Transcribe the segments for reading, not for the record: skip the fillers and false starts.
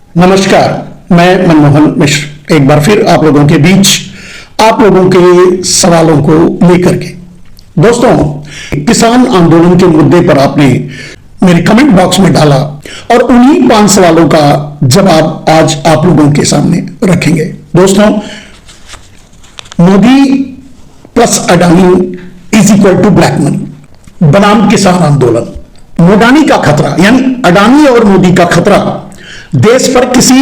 नमस्कार। मैं मनमोहन मिश्र एक बार फिर आप लोगों के बीच आप लोगों के सवालों को लेकर के। दोस्तों, किसान आंदोलन के मुद्दे पर आपने मेरे कमेंट बॉक्स में डाला और उन्हीं 5 सवालों का जवाब आज आप लोगों के सामने रखेंगे। दोस्तों, Modi plus Adani is equal to black money बनाम किसान आंदोलन। मोडानी का खतरा यानी अडानी और मोदी का खतरा देश पर किसी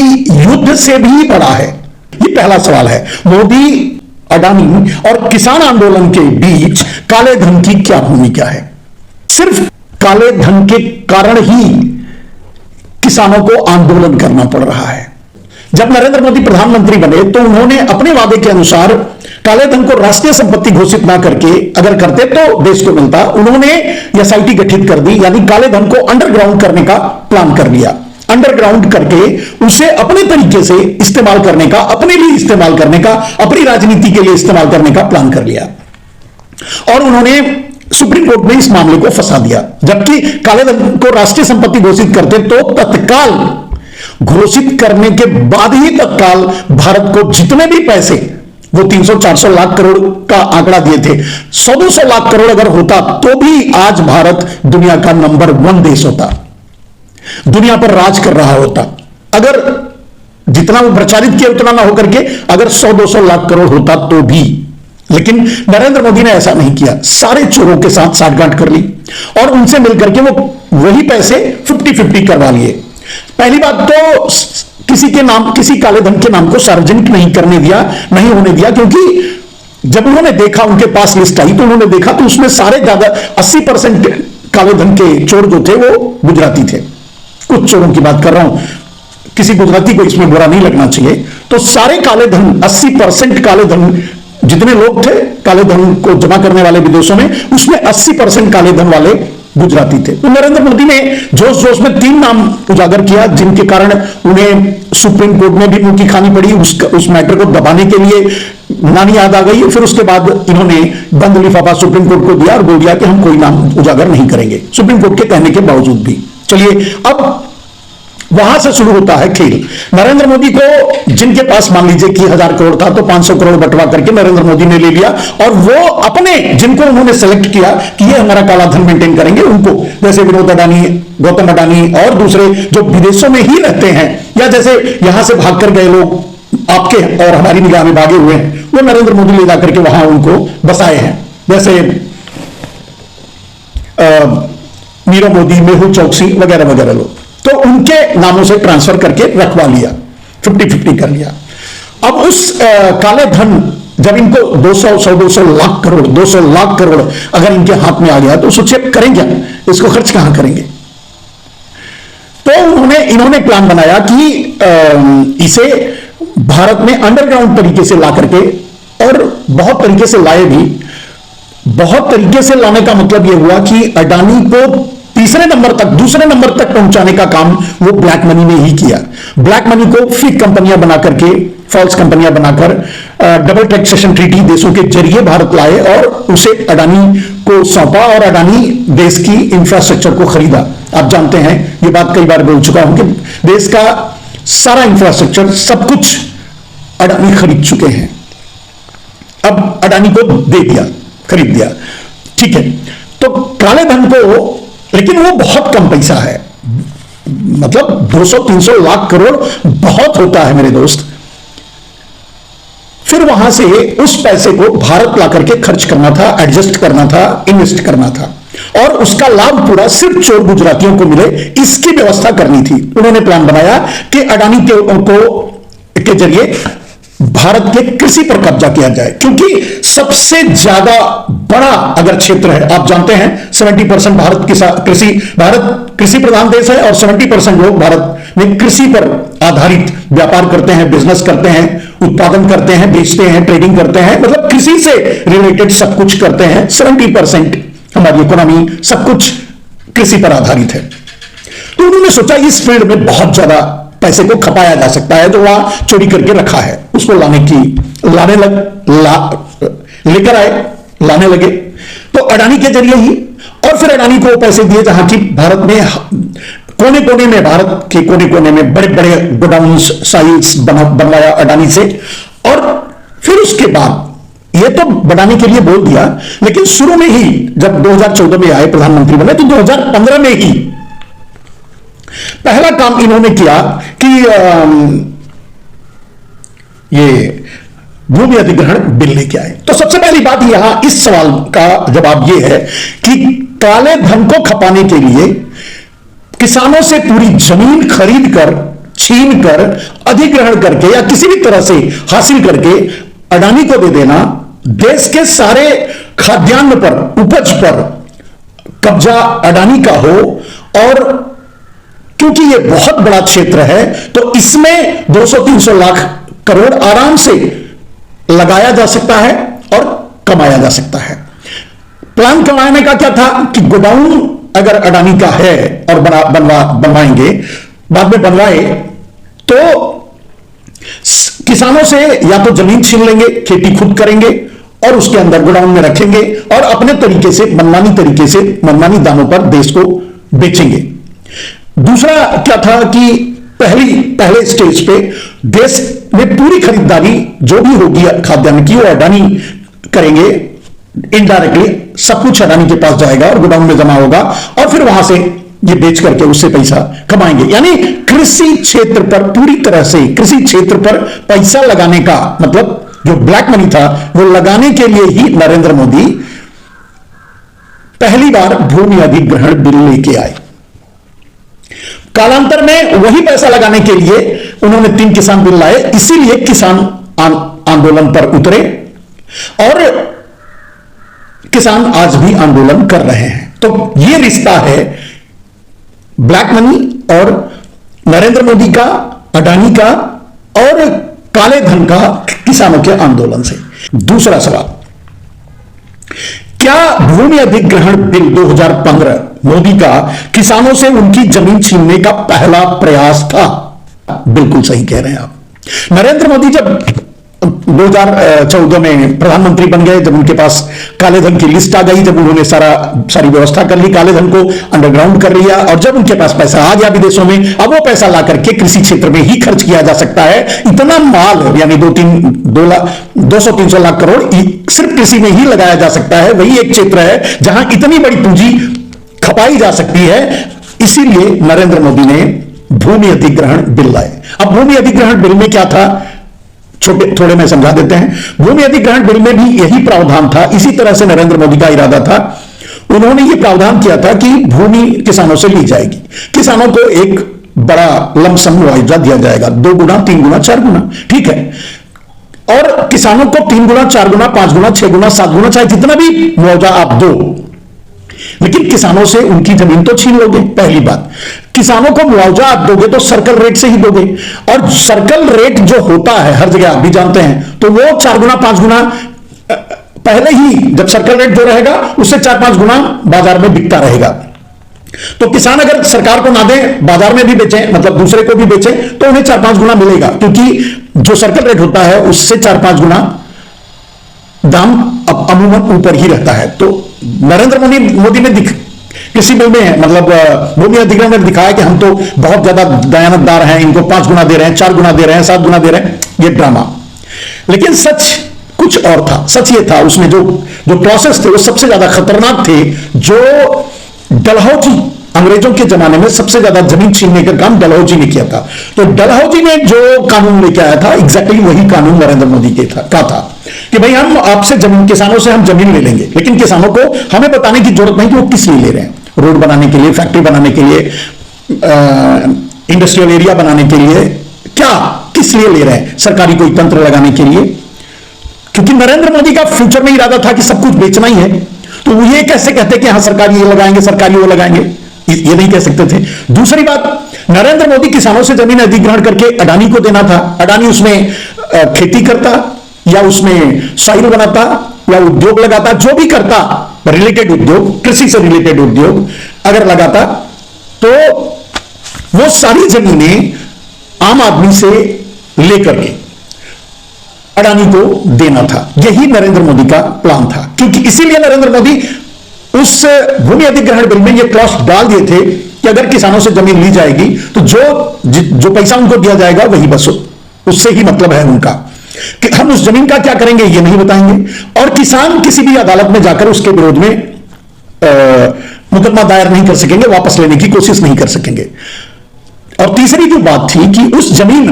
युद्ध से भी बड़ा है। ये पहला सवाल है। मोदी, अडानी और किसान आंदोलन के बीच काले धन की क्या भूमिका है? सिर्फ काले धन के कारण ही किसानों को आंदोलन करना पड़ रहा है। जब नरेंद्र मोदी प्रधानमंत्री बने तो उन्होंने अपने वादे के अनुसार काले धन को राष्ट्रीय संपत्ति घोषित ना करके अगर करते तो देश को मिलता। उन्होंने एसआईटी गठित कर दी, यानी काले धन को अंडरग्राउंड करने का प्लान कर लिया। अंडरग्राउंड करके उसे अपने तरीके से इस्तेमाल करने का, अपने लिए इस्तेमाल करने का, अपनी राजनीति के लिए इस्तेमाल करने का प्लान कर लिया और उन्होंने सुप्रीम कोर्ट में इस मामले को फंसा दिया। जबकि काले धन को राष्ट्रीय संपत्ति घोषित करते तो तत्काल घोषित करने के बाद ही तत्काल भारत को जितने भी पैसे, वो 300-400 लाख करोड़ का आंकड़ा दिए थे, 100-200 लाख करोड़ अगर होता तो भी आज भारत दुनिया का नंबर 1 देश होता, दुनिया पर राज कर रहा होता। अगर जितना वो प्रचारित किया उतना ना होकर के अगर 100-200 लाख करोड़ होता तो भी। लेकिन नरेंद्र मोदी ने ऐसा नहीं किया, सारे चोरों के साथ साठगांठ कर ली और उनसे मिलकर के वो वही पैसे 50-50 करवा लिए। पहली बात तो किसी के नाम, किसी काले धन के नाम को सार्वजनिक नहीं करने दिया, नहीं होने दिया, क्योंकि जब उन्होंने देखा, उनके पास लिस्ट आई तो उन्होंने देखा तो उसमें सारे ज्यादा 80% काले धन के चोर जो थे वो गुजराती थे। कुछ चोरों की बात कर रहा हूं, किसी गुजराती को इसमें बुरा नहीं लगना चाहिए। तो सारे काले धन, 80% काले धन, जितने लोग थे काले धन को जमा करने वाले विदेशों में, उसमें 80% काले धन वाले गुजराती थे। तो नरेंद्र मोदी ने जोश जोश में 3 नाम उजागर किया जिनके कारण उन्हें सुप्रीम कोर्ट में भी मुंह की खानी पड़ी। उस मैटर को दबाने के लिए नानी याद आ गई। फिर उसके बाद इन्होंने बंद लिफाफा सुप्रीम कोर्ट को दिया और बोल दिया कि हम कोई नाम उजागर नहीं करेंगे, सुप्रीम कोर्ट के कहने के बावजूद भी। चलिए, अब वहां से शुरू होता है खेल। नरेंद्र मोदी को, जिनके पास मान लीजिए कि 1000 करोड़ था तो 500 करोड़ बंटवा करके नरेंद्र मोदी ने ले लिया और वो अपने, जिनको उन्होंने सेलेक्ट किया कि ये हमारा काला धन मेंटेन करेंगे, उनको, जैसे विनोद अडानी, गौतम अडानी और दूसरे जो विदेशों में ही रहते हैं, या जैसे यहां से भाग कर गए लोग आपके और हमारी निगाह में भागे हुए हैं, वो नरेंद्र मोदी ले जाकर के वहां उनको बसाए हैं। जैसे नीरव मोदी, मेहुल चौकसी वगैरह वगैरह लोग, तो उनके नामों से ट्रांसफर करके रखवा लिया, 50-50 कर लिया। अब उस काले धन जब इनको 200 लाख करोड़, 200 लाख करोड़ अगर इनके हाथ में आ गया तो सोचिए करेंगे क्या, इसको खर्च कहां करेंगे? तो इन्होंने प्लान बनाया कि इसे भारत में अंडरग्राउंड तरीके से ला करके, और बहुत तरीके से लाए भी। बहुत तरीके से लाने का मतलब यह हुआ कि अडानी को तीसरे नंबर तक, दूसरे नंबर तक पहुंचाने का काम वो ब्लैक मनी ने ही किया। ब्लैक मनी को फेक कंपनियां बना करके, फॉल्स कंपनियां बनाकर डबल टैक्सेशन ट्रीटी देशों के जरिए भारत लाए और उसे अडानी को सौंपा और अडानी देश की इंफ्रास्ट्रक्चर को खरीदा। आप जानते हैं, ये बात कई बार बोल चुका हूं कि देश का सारा इंफ्रास्ट्रक्चर, सब कुछ अडानी खरीद चुके हैं। अब अडानी को दे दिया, खरीद दिया, ठीक है। तो काले धन को, लेकिन वो बहुत कम पैसा है, मतलब 200-300 लाख करोड़ बहुत होता है मेरे दोस्त। फिर वहां से उस पैसे को भारत ला करके खर्च करना था, एडजस्ट करना था, इन्वेस्ट करना था और उसका लाभ पूरा सिर्फ चोर गुजरातियों को मिले, इसकी व्यवस्था करनी थी। उन्होंने प्लान बनाया कि अडानी के जरिए भारत के कृषि पर कब्जा किया जाए, क्योंकि सबसे ज्यादा बड़ा अगर क्षेत्र है, आप जानते हैं 70% भारत कृषि प्रधान देश है और 70% लोग भारत में कृषि पर आधारित व्यापार करते हैं, बिजनेस करते हैं, उत्पादन करते हैं, बेचते हैं, ट्रेडिंग करते हैं, मतलब कृषि से रिलेटेड सब कुछ करते हैं। 70% हमारी इकोनॉमी, सब कुछ कृषि पर आधारित है। तो उन्होंने सोचा इस फील्ड में बहुत ज्यादा पैसे को खपाया जा सकता है, जो वहां चोरी करके रखा है उसको लेकर आए, लाने लगे। तो अडानी के जरिए ही, और फिर अडानी को पैसे दिए जहां की भारत में कोने कोने में, भारत के कोने कोने में बड़े बड़े गोडाउन साइट्स बनवाया अडानी से। और फिर उसके बाद ये तो बनाने के लिए बोल दिया, लेकिन शुरू में ही जब 2014 में आए प्रधानमंत्री बने, तो 2015 में ही पहला काम इन्होंने किया कि ये भूमि अधिग्रहण बिल लेके आए। तो सबसे पहली बात यहां इस सवाल का जवाब यह है कि काले धन को खपाने के लिए किसानों से पूरी जमीन खरीद कर, छीन कर, अधिग्रहण करके या किसी भी तरह से हासिल करके अडानी को दे देना, देश के सारे खाद्यान्न पर, उपज पर कब्जा अडानी का हो। और क्योंकि यह बहुत बड़ा क्षेत्र है तो इसमें 200-300 लाख करोड़ आराम से लगाया जा सकता है और कमाया जा सकता है। प्लान कमाने का क्या था कि गोडाउन अगर अडानी का है और बनवाएंगे, बाद में बनवाए, तो किसानों से या तो जमीन छीन लेंगे, खेती खुद करेंगे और उसके अंदर गोडाउन में रखेंगे और अपने तरीके से, मनमानी तरीके से, मनमानी दामों पर देश को बेचेंगे। दूसरा क्या था कि पहले स्टेज पे देश में पूरी खरीदारी जो भी होगी खाद्यान्न की, वो अडानी करेंगे। इनडायरेक्टली सब कुछ अडानी के पास जाएगा और गोडाउन में जमा होगा और फिर वहां से ये बेच करके उससे पैसा कमाएंगे। यानी कृषि क्षेत्र पर, पूरी तरह से कृषि क्षेत्र पर पैसा लगाने का मतलब जो ब्लैक मनी था वो लगाने के लिए ही नरेंद्र मोदी पहली बार भूमि अधिग्रहण बिल लेके आए। कालांतर में वही पैसा लगाने के लिए उन्होंने 3 किसान बिल लाए, इसीलिए किसान आंदोलन पर उतरे और किसान आज भी आंदोलन कर रहे हैं। तो यह रिश्ता है ब्लैक मनी और नरेंद्र मोदी का, अडानी का और काले धन का किसानों के आंदोलन से। दूसरा सवाल, क्या भूमि अधिग्रहण बिल 2015 मोदी का किसानों से उनकी जमीन छीनने का पहला प्रयास था? बिल्कुल सही कह रहे हैं आप। नरेंद्र मोदी जब 2014 में प्रधानमंत्री बन गए, जब उनके पास काले धन की लिस्ट आ गई, जब उन्होंने सारी व्यवस्था कर ली, काले धन को अंडरग्राउंड कर लिया और जब उनके पास पैसा आ गया विदेशों में, अब वो पैसा ला करके कृषि क्षेत्र में ही खर्च किया जा सकता है। इतना माल, यानी 200-300 लाख करोड़ सिर्फ कृषि में ही लगाया जा सकता है। वही एक क्षेत्र है जहां इतनी बड़ी पूंजी खपाई जा सकती है। इसीलिए नरेंद्र मोदी ने भूमि अधिग्रहण बिल लाए। अब भूमि अधिग्रहण बिल में क्या था, थोड़े में समझा देते हैं। भूमि अधिग्रहण बिल में भी यही प्रावधान था, इसी तरह से नरेंद्र मोदी का इरादा था। उन्होंने यह प्रावधान किया था कि भूमि किसानों से ली जाएगी, किसानों को एक बड़ा लमसम मुआवजा दिया जाएगा, 2 गुना, 3 गुना, 4 गुना, ठीक है। और किसानों को 3 गुना, 4 गुना, 5 गुना, 6 गुना, 7 गुना, चाहे जितना भी मुआवजा आप दो, लेकिन किसानों से उनकी जमीन तो छीन लोगे। पहली बात, किसानों को मुआवजा आप दोगे तो सर्कल रेट से ही दोगे, और सर्कल रेट जो होता है हर जगह आप भी जानते हैं, तो वो 4 गुना 5 गुना पहले ही, जब सर्कल रेट जो रहेगा उससे 4-5 गुना बाजार में बिकता रहेगा। तो किसान अगर सरकार को ना दे, बाजार में भी बेचे, मतलब दूसरे को भी बेचे, तो उन्हें 4-5 गुना मिलेगा, क्योंकि जो सर्कल रेट होता है उससे 4-5 गुना दाम अमूमन ऊपर ही रहता है। तो नरेंद्र मोदी ने कृषि बिल में, मतलब भूमि अधिग्रहण में दिखाया कि हम तो बहुत ज्यादा दयानतदार हैं, इनको 5 गुना दे रहे हैं, 4 गुना दे रहे हैं, 7 गुना दे रहे हैं, ये ड्रामा। लेकिन सच कुछ और था। सच ये था, उसमें जो प्रोसेस थे वो सबसे ज्यादा खतरनाक थे। जो डलहौजी, अंग्रेजों के जमाने में सबसे ज्यादा जमीन छीनने का काम डलहौजी ने किया था। तो डलहौजी ने जो कानून लेके आया था, एग्जैक्टली वही कानून नरेंद्र मोदी का था कि भाई हम आपसे जमीन, किसानों से हम जमीन ले लेंगे, लेकिन किसानों को हमें बताने की जरूरत नहीं कि वो किस लिए ले रहे हैं। रोड बनाने के लिए, फैक्ट्री बनाने के लिए, इंडस्ट्रियल एरिया बनाने के लिए, क्या किस लिए ले रहे हैं? सरकारी कोई तंत्र लगाने के लिए? क्योंकि नरेंद्र मोदी का फ्यूचर में इरादा था कि सब कुछ बेचना ही है, तो वो ये कैसे कहते कि हाँ सरकारी ये लगाएंगे, सरकारी वो लगाएंगे, ये नहीं कह सकते थे। दूसरी बात, नरेंद्र मोदी किसानों से जमीन अधिग्रहण करके अडानी को देना था। अडानी उसमें खेती करता या उसमें सॉइल बनाता या उद्योग लगाता, जो भी करता, रिलेटेड उद्योग, कृषि से रिलेटेड उद्योग अगर लगाता, तो वो सारी जमीनें आम आदमी से लेकर के अडानी को देना था। यही नरेंद्र मोदी का प्लान था, क्योंकि इसीलिए नरेंद्र मोदी उस भूमि अधिग्रहण बिल में ये क्लॉज डाल दिए थे कि अगर किसानों से जमीन ली जाएगी तो जो पैसा उनको दिया जाएगा वही बस उससे ही मतलब है उनका, कि हम उस जमीन का क्या करेंगे ये नहीं बताएंगे। और किसान किसी भी अदालत में जाकर उसके विरोध में मुकदमा दायर नहीं कर सकेंगे, वापस लेने की कोशिश नहीं कर सकेंगे। और तीसरी जो बात थी कि उस जमीन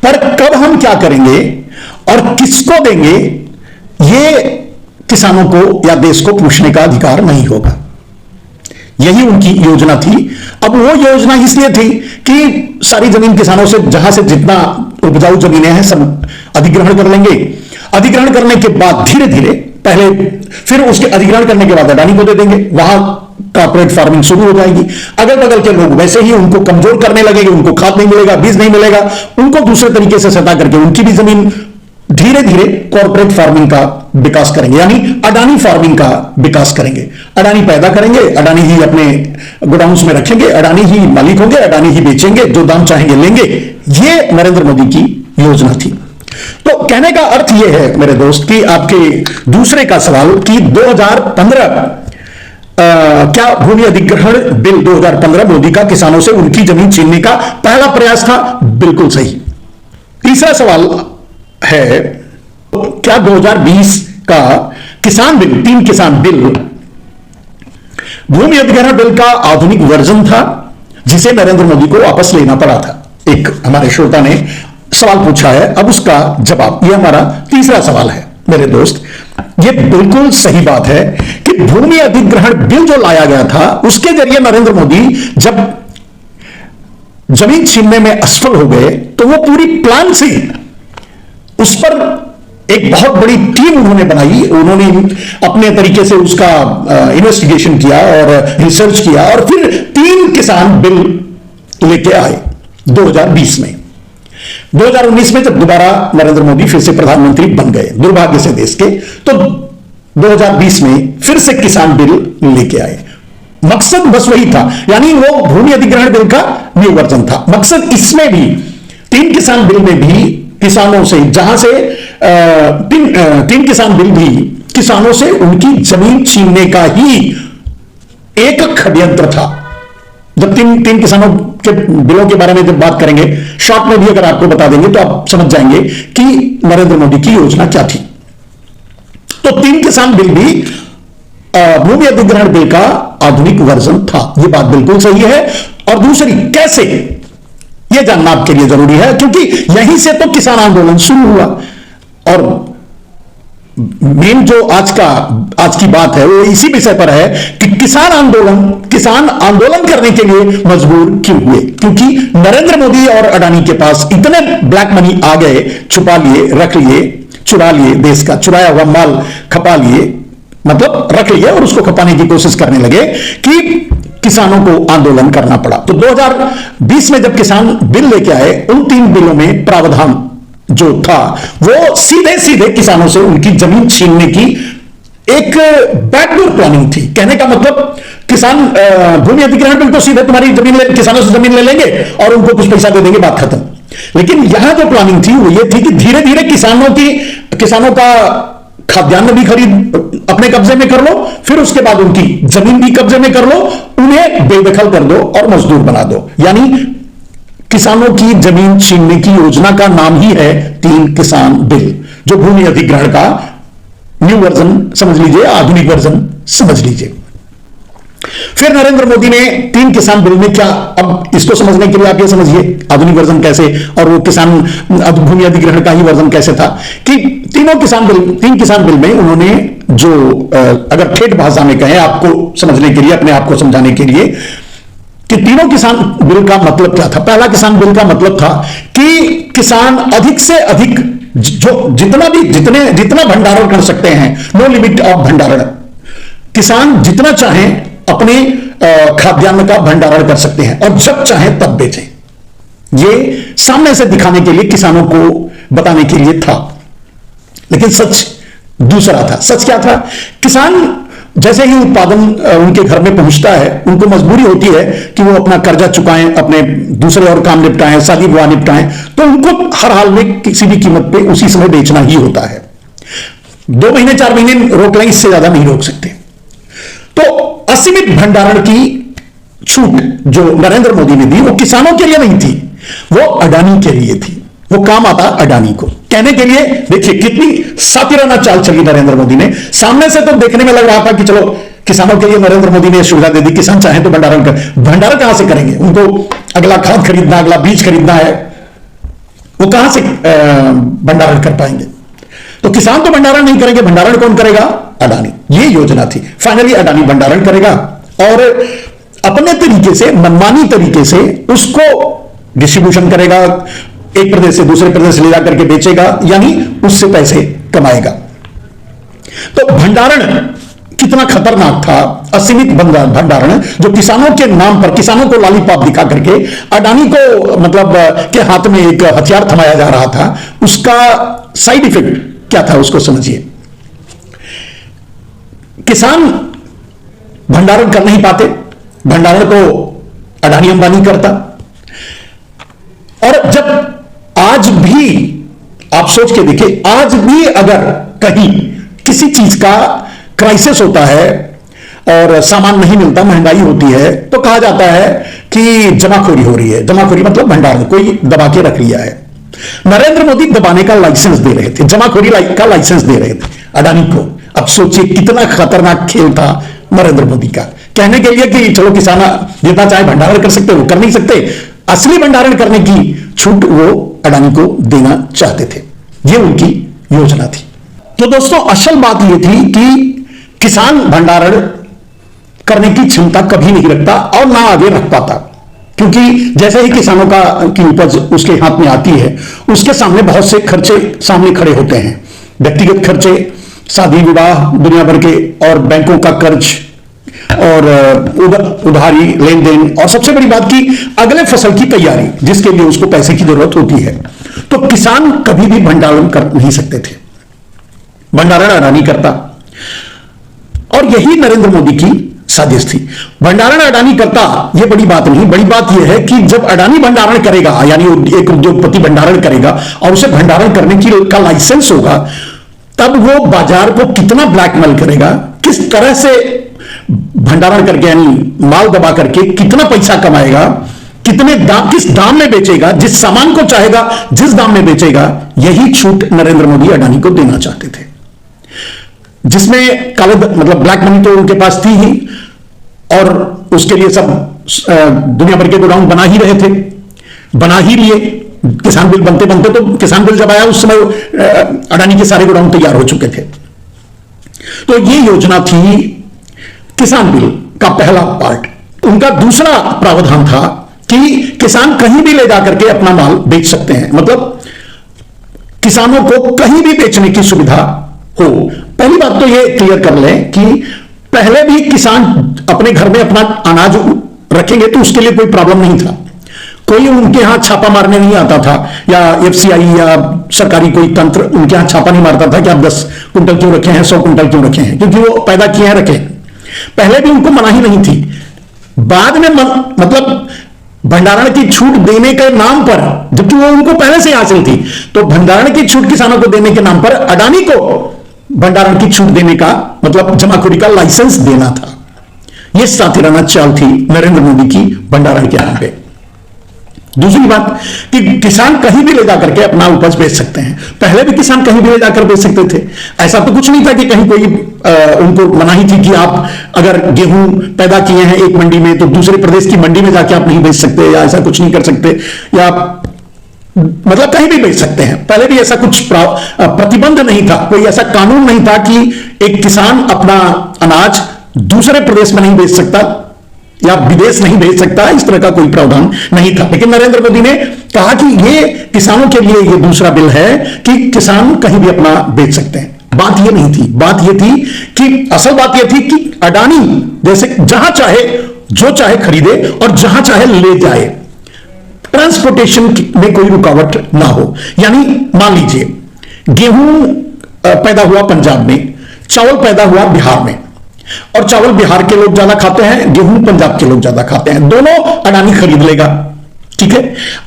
पर कब हम क्या करेंगे और किसको देंगे, ये किसानों को या देश को पूछने का अधिकार नहीं होगा। यही उनकी योजना थी। अब वो योजना इसलिए थी कि सारी जमीन किसानों से, जहां से जितना उपजाऊ जमीनें हैं सब अधिग्रहण कर लेंगे। अधिग्रहण करने के बाद धीरे धीरे, पहले फिर उसके अधिग्रहण करने के बाद अडानी को दे देंगे, वहां कॉर्पोरेट फार्मिंग शुरू हो जाएगी। अगल बगल के लोग वैसे ही उनको कमजोर करने लगेंगे, उनको खाद नहीं मिलेगा, बीज नहीं मिलेगा, उनको दूसरे तरीके से सता करके उनकी भी जमीन धीरे धीरे कॉर्पोरेट फार्मिंग का विकास करेंगे, यानी अडानी फार्मिंग का विकास करेंगे। अडानी पैदा करेंगे, अडानी ही अपने गोडाउन्स में रखेंगे, अडानी ही मालिक होंगे, अडानी ही बेचेंगे, जो दाम चाहेंगे लेंगे। ये नरेंद्र मोदी की योजना थी। तो कहने का अर्थ यह है मेरे दोस्त कि आपके दूसरे का सवाल कि 2015 क्या भूमि अधिग्रहण बिल 2015 मोदी का किसानों से उनकी जमीन छीनने का पहला प्रयास था? बिल्कुल सही। तीसरा सवाल है क्या 2020 का किसान बिल, 3 किसान बिल, भूमि अधिग्रहण बिल का आधुनिक वर्जन था जिसे नरेंद्र मोदी को वापस लेना पड़ा था? एक हमारे श्रोता ने सवाल पूछा है, अब उसका जवाब, यह हमारा तीसरा सवाल है मेरे दोस्त। यह बिल्कुल सही बात है कि भूमि अधिग्रहण बिल जो लाया गया था उसके जरिए नरेंद्र मोदी जब जमीन छीनने में असफल हो गए तो वो पूरी प्लान से उस पर एक बहुत बड़ी टीम उन्होंने बनाई, उन्होंने अपने तरीके से उसका इन्वेस्टिगेशन किया और रिसर्च किया और फिर 3 किसान बिल लेके आए 2020 में। 2019 में जब दोबारा नरेंद्र मोदी फिर से प्रधानमंत्री बन गए दुर्भाग्य से देश के, तो 2020 में फिर से किसान बिल लेके आए। मकसद बस वही था, यानी वो भूमि अधिग्रहण बिल का न्यू वर्जन था। मकसद इसमें भी 3 किसान बिल में भी किसानों से, जहां से 3 किसान बिल भी किसानों से उनकी जमीन छीनने का ही एक षड्यंत्र था। जब तीन किसानों के बिलों के बारे में जब बात करेंगे, शॉर्ट में भी अगर आपको बता देंगे तो आप समझ जाएंगे कि नरेंद्र मोदी की योजना क्या थी। तो 3 किसान बिल भी भूमि अधिग्रहण बिल का आधुनिक वर्जन था, यह बात बिल्कुल सही है। और दूसरी, कैसे, यह जानना आपके लिए जरूरी है, क्योंकि यहीं से तो किसान आंदोलन शुरू हुआ। और मेन जो आज की बात है वो इसी विषय पर है कि किसान आंदोलन करने के लिए मजबूर क्यों हुए, क्योंकि नरेंद्र मोदी और अडानी के पास इतने ब्लैक मनी आ गए, छुपा लिए, रख लिए, चुरा लिए, देश का चुराया हुआ माल खपा लिए, मतलब रख लिए और उसको खपाने की कोशिश करने लगे कि किसानों को आंदोलन करना पड़ा। तो 2020 में जब किसान बिल लेके आए, उन 3 बिलों में प्रावधान जो था वो सीधे सीधे किसानों से उनकी जमीन छीनने की एक बैकडोर प्लानिंग थी। कहने का मतलब, किसान भूमि अधिग्रहण बिल तो सीधे तुम्हारी किसानों से जमीन ले लेंगे और उनको कुछ पैसा दे देंगे, बात खत्म। लेकिन यहां जो प्लानिंग थी वो ये थी कि धीरे धीरे किसानों का खाद्यान्न भी खरीद अपने कब्जे में कर लो, फिर उसके बाद उनकी जमीन भी कब्जे में कर लो, उन्हें बेदखल कर दो और मजदूर बना दो। यानी किसानों की जमीन छीनने की योजना का नाम ही है 3 किसान बिल, जो भूमि अधिग्रहण का न्यू वर्जन समझ लीजिए, आधुनिक वर्जन समझ लीजिए। फिर नरेंद्र मोदी ने 3 किसान बिल में क्या, अब इसको समझने के लिए आप ये समझिए आधुनिक वर्जन कैसे और वो भूमि अधिग्रहण का ही वर्जन कैसे था, कि 3 किसान बिल में उन्होंने जो, अगर ठेठ भाषा में कहें आपको समझने के लिए, अपने आप को समझाने के लिए, कि 3 किसान बिल का मतलब क्या था। पहला किसान बिल का मतलब था कि किसान अधिक से अधिक जितना भंडारण कर सकते हैं, नो लिमिट ऑफ भंडारण, किसान जितना चाहें अपने खाद्यान्न का भंडारण कर सकते हैं और जब चाहें तब बेचें। ये सामने से दिखाने के लिए, किसानों को बताने के लिए था। लेकिन सच दूसरा था। सच क्या था? किसान जैसे ही उत्पादन उनके घर में पहुंचता है, उनको मजबूरी होती है कि वो अपना कर्जा चुकाएं, अपने दूसरे और काम निपटाएं, शादी विवाह निपटाएं, तो उनको हर हाल में किसी भी कीमत पे उसी समय बेचना ही होता है। 2 महीने 4 महीने रोक लें, इससे ज्यादा नहीं रोक सकते। तो असीमित भंडारण की छूट जो नरेंद्र मोदी ने दी वो किसानों के लिए नहीं थी, वो अडानी के लिए थी। वो काम आता अडानी को कहने के लिए। देखिए कितनी सातिराना चाल चली नरेंद्र मोदी ने। सामने से तो देखने में लग रहा था कि चलो किसानों के लिए नरेंद्र मोदी ने सुविधा दे दी, किसान चाहे तो भंडारण कर। भंडारण कहां से करेंगे? उनको अगला खाद खरीदना, अगला बीज खरीदना है, वो कहां से भंडारण कर पाएंगे? तो किसान तो भंडारण नहीं करेंगे, भंडारण कौन करेगा? अडानी। ये योजना थी। फाइनली अडानी भंडारण करेगा और अपने तरीके से, मनमानी तरीके से उसको डिस्ट्रीब्यूशन करेगा, एक प्रदेश से दूसरे प्रदेश ले जाकर के बेचेगा, यानी उससे पैसे कमाएगा। तो भंडारण कितना खतरनाक था, असीमित भंडारण जो किसानों के नाम पर, किसानों को लॉलीपॉप दिखा करके अडानी को मतलब के हाथ में एक हथियार थमाया जा रहा था। उसका साइड इफेक्ट क्या था उसको समझिए। किसान भंडारण कर नहीं पाते, भंडारण को अडानी अंबानी करता। और जब आज भी आप सोच के देखिए, आज भी अगर कहीं किसी चीज का क्राइसिस होता है और सामान नहीं मिलता, महंगाई होती है, तो कहा जाता है कि जमाखोरी हो रही है। जमाखोरी मतलब भंडारण कोई दबा के रख लिया है। नरेंद्र मोदी दबाने का लाइसेंस दे रहे थे, जमाखोरी का लाइसेंस दे रहे थे अडानी को। अब सोचिए कितना खतरनाक खेल था नरेंद्र मोदी का। कहने के लिए कि चलो किसान जितना चाहे भंडारण कर सकते, वो कर नहीं सकते। असली भंडारण करने की छूट वो अडानी को देना चाहते थे। ये उनकी योजना थी। तो दोस्तों असल बात यह थी कि किसान भंडारण करने की क्षमता कभी नहीं रखता और ना आगे रख पाता, क्योंकि जैसे ही किसानों की उपज उसके हाथ में आती है, उसके सामने बहुत से खर्चे सामने खड़े होते हैं। व्यक्तिगत खर्चे, शादी विवाह दुनिया भर के, और बैंकों का कर्ज, और उधारी लेन देन, और सबसे बड़ी बात की अगले फसल की तैयारी, जिसके लिए उसको पैसे की जरूरत होती है। तो किसान कभी भी भंडारण कर नहीं सकते थे, भंडारण अडानी करता। और यही नरेंद्र मोदी की साजिश थी। भंडारण अडानी करता, यह बड़ी बात नहीं। बड़ी बात यह है कि जब अडानी भंडारण करेगा, यानी एक उद्योगपति भंडारण करेगा और उसे भंडारण करने का लाइसेंस होगा, तब वो बाजार को कितना ब्लैकमेल करेगा, किस तरह से भंडारण करके यानी माल दबा करके कितना पैसा कमाएगा, कितने दाम, किस दाम में बेचेगा, जिस सामान को चाहेगा जिस दाम में बेचेगा। यही छूट नरेंद्र मोदी अडानी को देना चाहते थे, जिसमें काले मतलब ब्लैक मनी तो उनके पास थी ही, और उसके लिए सब दुनिया भर के गोडाउन बना ही रहे थे, बना ही लिए। किसान बिल बनते बनते तो किसान बिल जब आया उस समय अडानी के सारे गोडाउन तैयार हो चुके थे। तो ये योजना थी किसान बिल का पहला पार्ट। उनका दूसरा प्रावधान था कि किसान कहीं भी ले जाकर के अपना माल बेच सकते हैं, मतलब किसानों को कहीं भी बेचने की सुविधा हो। पहली बात तो ये क्लियर कर लें कि पहले भी किसान अपने घर में अपना अनाज रखेंगे तो उसके लिए कोई प्रॉब्लम नहीं था। कोई उनके यहां छापा मारने नहीं आता था, या एफसीआई या सरकारी कोई तंत्र उनके यहां छापा नहीं मारता था कि आप 10 कुंटल क्यों रखे हैं, 100 कुंटल क्यों रखे हैं, क्योंकि वो पैदा किए हैं, रखे। पहले भी उनको मनाही नहीं थी। बाद में मतलब भंडारण की छूट देने के नाम पर, जबकि वो उनको पहले से हासिल थी, तो भंडारण की छूट किसानों को देने के नाम पर अडानी को भंडारण की छूट देने का मतलब जमाखोरी का लाइसेंस देना था। यह सातिराना चाल थी नरेंद्र मोदी की भंडारण के नाम पे। दूसरी बात कि किसान कहीं भी ले जाकर के अपना उपज बेच सकते हैं। पहले भी किसान कहीं भी ले जाकर बेच सकते थे। ऐसा तो कुछ नहीं था कि कहीं कोई उनको मनाही थी कि आप अगर गेहूं पैदा किए हैं एक मंडी में तो दूसरे प्रदेश की मंडी में जाके आप नहीं बेच सकते, या ऐसा कुछ नहीं कर सकते, या मतलब कहीं भी बेच सकते हैं। पहले भी ऐसा कुछ प्रतिबंध नहीं था, कोई ऐसा कानून नहीं था कि एक किसान अपना अनाज दूसरे प्रदेश में नहीं बेच सकता या विदेश नहीं भेज सकता, इस तरह का कोई प्रावधान नहीं था। लेकिन नरेंद्र मोदी ने कहा कि ये किसानों के लिए ये दूसरा बिल है कि किसान कहीं भी अपना बेच सकते हैं। बात ये नहीं थी, बात ये थी कि असल बात ये थी कि अडानी जैसे जहां चाहे जो चाहे खरीदे और जहां चाहे ले जाए, ट्रांसपोर्टेशन में कोई रुकावट ना हो। यानी मान लीजिए गेहूं पैदा हुआ पंजाब में, चावल पैदा हुआ बिहार में, और चावल बिहार के लोग ज्यादा खाते हैं, गेहूं पंजाब के लोग ज्यादा खाते हैं, दोनों अडानी खरीद लेगा। ठीक है,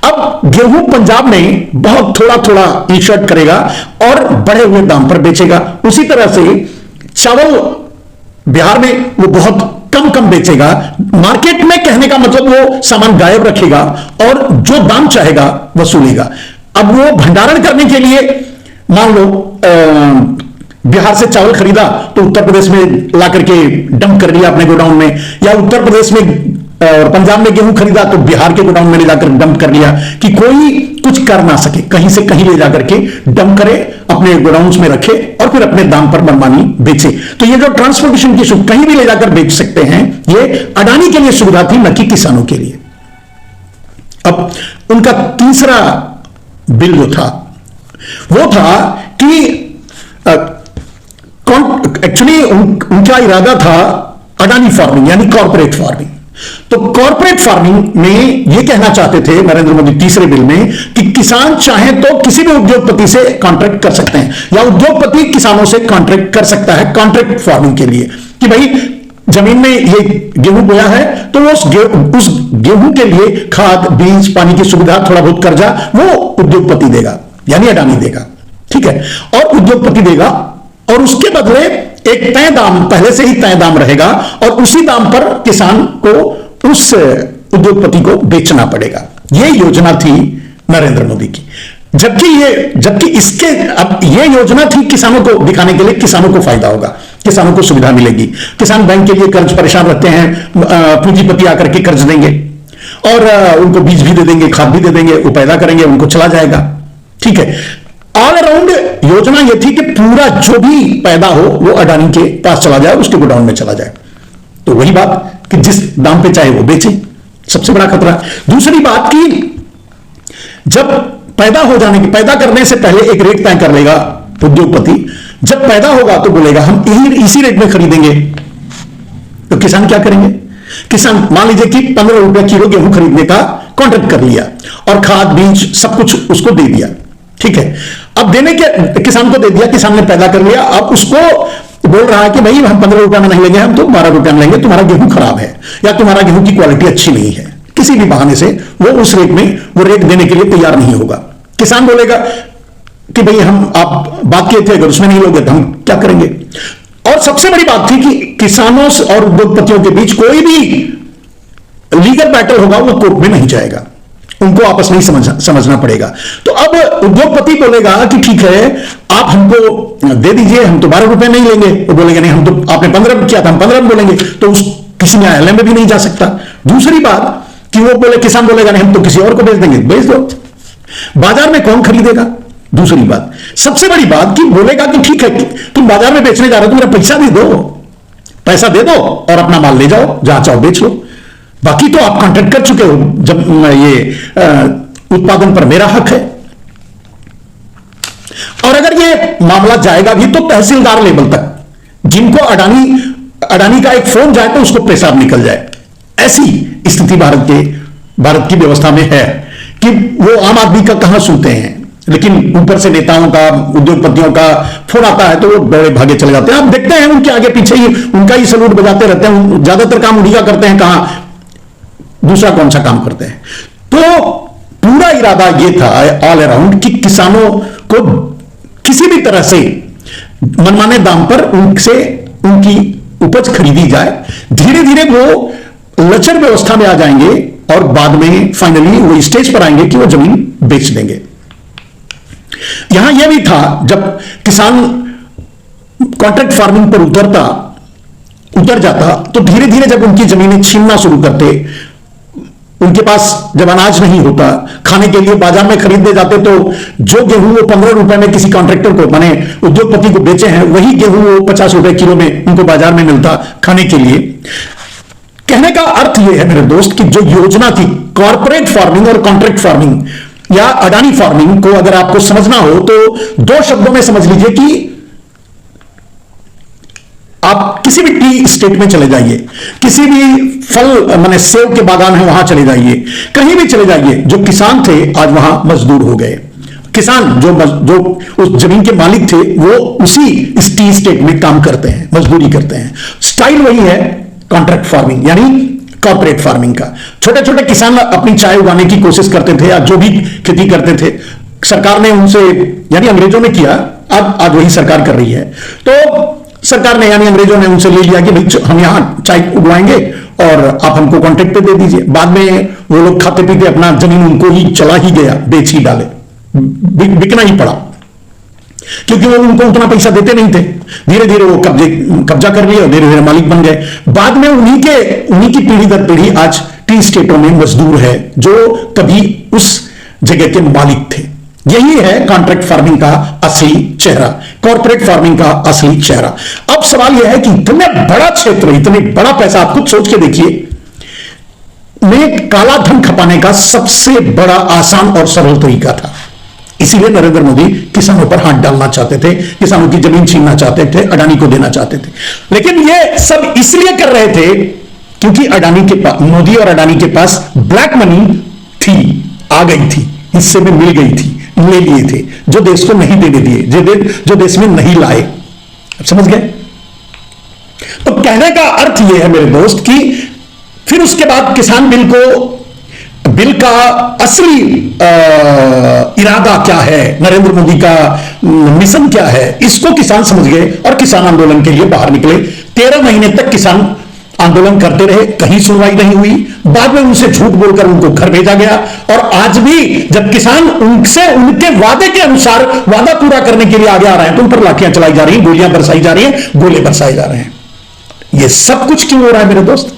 अब गेहूं पंजाब में बहुत थोड़ा थोड़ा इंसर्ट करेगा और बढ़े हुए दाम पर बेचेगा। उसी तरह से चावल बिहार में वो बहुत कम कम बेचेगा। मार्केट में कहने का मतलब वो सामान गायब रखेगा और जो दाम चाहेगा वसूलेगा। अब वो भंडारण करने के लिए मान लो बिहार से चावल खरीदा तो उत्तर प्रदेश में ला करके डंप कर लिया अपने गोडाउन में, या उत्तर प्रदेश में और पंजाब में गेहूं खरीदा तो बिहार के गोडाउन में ले जाकर डंप कर लिया, कि कोई कुछ कर ना सके, कहीं से कहीं ले जाकर के डंप करे, अपने गोडाउन में रखे और फिर अपने दाम पर मनमानी बेचे। तो ये जो ट्रांसपोर्टेशन की सुविधा, कहीं भी ले जाकर बेच सकते हैं, ये अडानी के लिए सुविधा थी, न कि किसानों के लिए। अब उनका तीसरा बिल जो था वो था कि एक्चुअली उनका इरादा था अडानी फार्मिंग यानी कॉर्पोरेट फार्मिंग। तो कॉर्पोरेट फार्मिंग में यह कहना चाहते थे नरेंद्र मोदी तीसरे बिल में कि किसान चाहे तो किसी भी उद्योगपति से कॉन्ट्रैक्ट कर सकते हैं, या उद्योगपति किसानों से कॉन्ट्रैक्ट कर सकता है कॉन्ट्रैक्ट फार्मिंग के लिए, कि भाई जमीन में ये गेहूं बोया है तो उस गेहूं के लिए खाद बीज पानी की सुविधा थोड़ा बहुत कर्जा वो उद्योगपति देगा यानी अडानी देगा, ठीक है, और उद्योगपति देगा और उसके बदले एक तय दाम, पहले से ही तय दाम रहेगा और उसी दाम पर किसान को उस उद्योगपति को बेचना पड़ेगा। यह योजना थी नरेंद्र मोदी की। जबकि इसके अब यह योजना थी किसानों को दिखाने के लिए, किसानों को फायदा होगा, किसानों को सुविधा मिलेगी। किसान बैंक के लिए कर्ज परेशान रहते हैं, पूंजीपति आकर के कर्ज देंगे और उनको बीज भी दे देंगे, खाद भी दे देंगे, वो पैदा करेंगे, उनको चला जाएगा, ठीक है। ऑल अराउंड योजना यह थी कि पूरा जो भी पैदा हो वो अडानी के पास चला जाए, उसके गोडाउन में चला जाए। तो वही बात कि जिस दाम पे चाहे वो बेचे, सबसे बड़ा खतरा। दूसरी बात कि जब पैदा करने से पहले एक रेट तय कर लेगा उद्योगपति, जब पैदा होगा तो बोलेगा हम इसी रेट में खरीदेंगे, तो किसान क्या करेंगे? किसान मान लीजिए कि 15 रुपए किलो गेहूं खरीदने का कॉन्ट्रैक्ट कर लिया और खाद बीज सब कुछ उसको दे दिया, ठीक है। अब देने के किसान को दे दिया, किसान ने पैदा कर लिया, अब उसको बोल रहा है कि भाई हम 15 रुपए में नहीं लेंगे, हम तो 12 रुपए में लेंगे, तुम्हारा गेहूं खराब है या तुम्हारा गेहूं की क्वालिटी अच्छी नहीं है, किसी भी बहाने से वो उस रेट में वो रेट देने के लिए तैयार नहीं होगा। किसान बोलेगा कि भाई आप बात किए थे, अगर उसमें नहीं लोगे तो हम क्या करेंगे। और सबसे बड़ी बात थी कि किसानों और उद्योगपतियों के बीच कोई भी लीगल बैटल होगा वो कोर्ट में नहीं जाएगा, उनको आपस में ही समझना पड़ेगा। तो अब उद्योगपति बोलेगा कि ठीक है आप हमको दे दीजिए, हम तो 12 रुपए नहीं लेंगे, वो बोलेंगे नहीं हम तो आपने 15 किया था हम 15 में बोलेंगे, तो किसी न्यायालय में भी नहीं जा सकता। दूसरी बात कि वो किसान बोलेगा नहीं हम तो किसी और को बेच देंगे, बेच दो, बाजार में कौन खरीदेगा। दूसरी बात, सबसे बड़ी बात कि बोलेगा कि ठीक है तुम बाजार में बेचने जा रहे हो तो मेरा पैसा दे दो, पैसा दे दो और अपना माल ले जाओ, जहां चाहो बेच लो, बाकी तो आप कॉन्ट्रैक्ट कर चुके हो, जब ये उत्पादन पर मेरा हक है। और अगर ये मामला जाएगा भी तो तहसीलदार लेवल तक, जिनको अडानी का एक फोन जाए तो उसको पेशाब निकल जाए, ऐसी स्थिति भारत की व्यवस्था में है कि वो आम आदमी का कहां सुनते हैं, लेकिन ऊपर से नेताओं का उद्योगपतियों का फोन आता है तो वो बड़े भागे चले जाते हैं। आप देखते हैं उनके आगे पीछे ही उनका ही सलूट बजाते रहते हैं, ज्यादातर काम उन्हीं का करते हैं, कहां दूसरा कौन सा काम करते हैं। तो पूरा इरादा यह था ऑल अराउंड कि किसानों को किसी भी तरह से मनमाने दाम पर उनसे उनकी उपज खरीदी जाए, धीरे धीरे वो लचर व्यवस्था में आ जाएंगे और बाद में फाइनली वो स्टेज पर आएंगे कि वो जमीन बेच देंगे। यहां यह भी था जब किसान कॉन्ट्रैक्ट फार्मिंग पर उतर जाता तो धीरे धीरे जब उनकी जमीनें छीनना शुरू करते, उनके पास जब अनाज नहीं होता खाने के लिए बाजार में खरीदने जाते तो जो गेहूं वो 15 रुपए में किसी कॉन्ट्रैक्टर को माने उद्योगपति को बेचे हैं वही गेहूं वो 50 रुपए किलो में उनको बाजार में मिलता खाने के लिए। कहने का अर्थ यह है मेरे दोस्त कि जो योजना थी कॉर्पोरेट फार्मिंग और कॉन्ट्रैक्ट फार्मिंग या अडानी फार्मिंग को अगर आपको समझना हो तो 2 शब्दों में समझ लीजिए कि आप किसी भी टी स्टेट में चले जाइए, किसी भी फल माने सेब के बागान है वहां चले जाइए, कहीं भी चले जाइए, जो किसान थे आज वहां मजदूर हो गए। किसान जो उस जमीन के मालिक थे वो उसी इस टी स्टेट में काम करते हैं, मजदूरी करते हैं। स्टाइल वही है कॉन्ट्रैक्ट फार्मिंग यानी कॉर्पोरेट फार्मिंग का। छोटे छोटे किसान अपनी चाय उगाने की कोशिश करते थे या जो भी खेती करते थे, सरकार ने उनसे यानी अंग्रेजों ने किया, अब आज वही सरकार कर रही है। तो सरकार ने यानी अंग्रेजों ने उनसे ले लिया कि भाई हम यहां चाय उगवाएंगे और आप हमको कॉन्ट्रैक्ट पे दे दीजिए। बाद में वो लोग खाते पीते अपना जमीन उनको ही चला ही गया, बेच ही डाले, बिकना ही पड़ा, क्योंकि वो उनको उतना पैसा देते नहीं थे। धीरे धीरे वो कब्जा कर लिए और धीरे धीरे मालिक बन गए। बाद में उन्हीं की पीढ़ी दर पीढ़ी आज टी स्टेटों में मजदूर है जो कभी उस जगह के मालिक थे। यही है कॉन्ट्रैक्ट फार्मिंग का असली चेहरा, कॉर्पोरेट फार्मिंग का असली चेहरा। अब सवाल यह है कि इतना बड़ा क्षेत्र, इतने बड़ा पैसा, आप खुद सोच के देखिए, में काला धन खपाने का सबसे बड़ा आसान और सरल तरीका था। इसीलिए नरेंद्र मोदी किसानों पर हाथ डालना चाहते थे, किसानों की जमीन छीनना चाहते थे, अडानी को देना चाहते थे। लेकिन ये सब इसलिए कर रहे थे क्योंकि अडानी के पास, मोदी और अडानी के पास ब्लैक मनी थी, आ गई थी, हिस्से में मिल गई थी, ले लिए थे, जो देश को नहीं देने दिए, जो देश में नहीं लाए। समझ गए? तो कहने का अर्थ यह है मेरे दोस्त कि फिर उसके बाद किसान बिल का असली इरादा क्या है, नरेंद्र मोदी का मिशन क्या है, इसको किसान समझ गए और किसान आंदोलन के लिए बाहर निकले। 13 महीने तक किसान आंदोलन करते रहे, कहीं सुनवाई नहीं हुई। बाद में उनसे झूठ बोलकर उनको घर भेजा गया। और आज भी जब किसान उनसे उनके वादे के अनुसार वादा पूरा करने के लिए आगे आ रहे हैं तो उन पर लाठियां चलाई जा रही हैं, गोलियां बरसाई जा रही हैं, गोले बरसाए जा रहे हैं। यह सब कुछ क्यों हो रहा है मेरे दोस्त?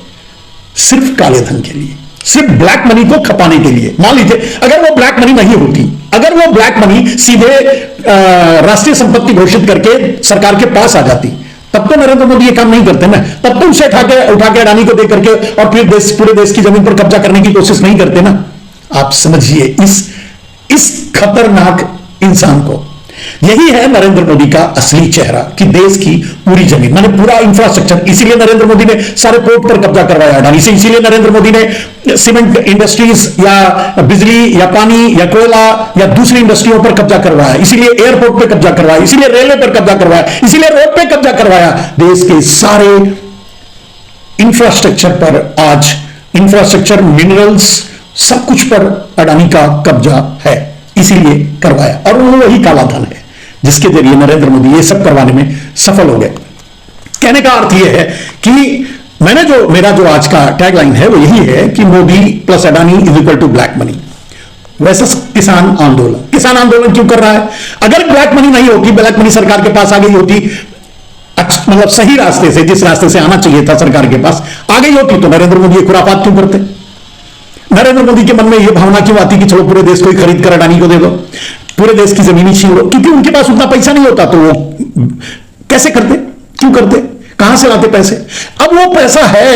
सिर्फ काले धन के लिए, सिर्फ ब्लैक मनी को खपाने के लिए। मान लीजिए अगर वो ब्लैक मनी नहीं होती, अगर वो ब्लैक मनी सीधे राष्ट्रीय संपत्ति घोषित करके सरकार के पास आ जाती, तब तो नरेंद्र मोदी ये काम नहीं करते ना। तब तो उसे उठा के अडानी को दे करके और फिर पूरे देश की जमीन पर कब्जा करने की कोशिश नहीं करते ना। आप समझिए इस खतरनाक इंसान को। यही है नरेंद्र मोदी का असली चेहरा कि देश की पूरी जमीन, माने पूरा इंफ्रास्ट्रक्चर। इसीलिए नरेंद्र मोदी ने सारे पोर्ट पर कब्जा करवाया अडानी से। इसीलिए नरेंद्र मोदी ने सीमेंट इंडस्ट्रीज या बिजली या पानी या कोयला या दूसरी इंडस्ट्रियों पर कब्जा करवाया। इसीलिए एयरपोर्ट पर कब्जा करवाया, इसीलिए रेलवे पर कब्जा करवाया, इसीलिए रोड पर कब्जा करवाया। देश के सारे इंफ्रास्ट्रक्चर पर आज, इंफ्रास्ट्रक्चर, मिनरल्स, सब कुछ पर अडानी का कब्जा है, इसीलिए करवाया। और वो वही काला धन है जिसके जरिए नरेंद्र मोदी ये सब करवाने में सफल हो गए। कहने का अर्थ यह है कि मेरा जो आज का टैगलाइन है वो यही है कि Modi plus Adani is equal to black money versus किसान आंदोलन। किसान आंदोलन क्यों कर रहा है? अगर ब्लैक मनी नहीं होती, ब्लैक मनी सरकार के पास आ गई होती, मतलब सही रास्ते से, जिस रास्ते से आना चाहिए था सरकार के पास आ गई होती, तो नरेंद्र मोदी ये खुरापात क्यों करते? नरेंद्र मोदी के मन में यह भावना क्यों आती कि चलो पूरे देश को ही खरीद कर अडानी को दे दो, पूरे देश की जमीनी छीन लो? क्योंकि उनके पास उतना पैसा नहीं होता। तो वो कैसे करते, क्यों करते, कहां से लाते पैसे? अब वो पैसा है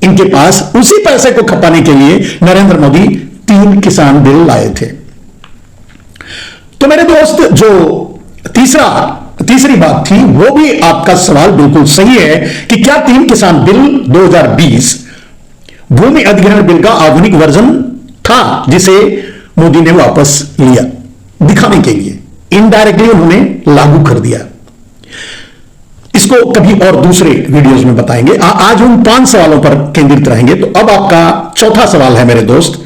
इनके पास, उसी पैसे को खपाने के लिए नरेंद्र मोदी 3 किसान बिल लाए थे। तो मेरे दोस्त, जो तीसरी बात थी, वो भी आपका सवाल बिल्कुल सही है कि क्या 3 किसान बिल 2020 भूमि अधिग्रहण बिल का आधुनिक वर्जन था जिसे मोदी ने वापस लिया, दिखाने के लिए इनडायरेक्टली उन्होंने लागू कर दिया। इसको कभी और दूसरे वीडियोस में बताएंगे। आज उन 5 सवालों पर केंद्रित रहेंगे। तो अब आपका चौथा सवाल है मेरे दोस्त,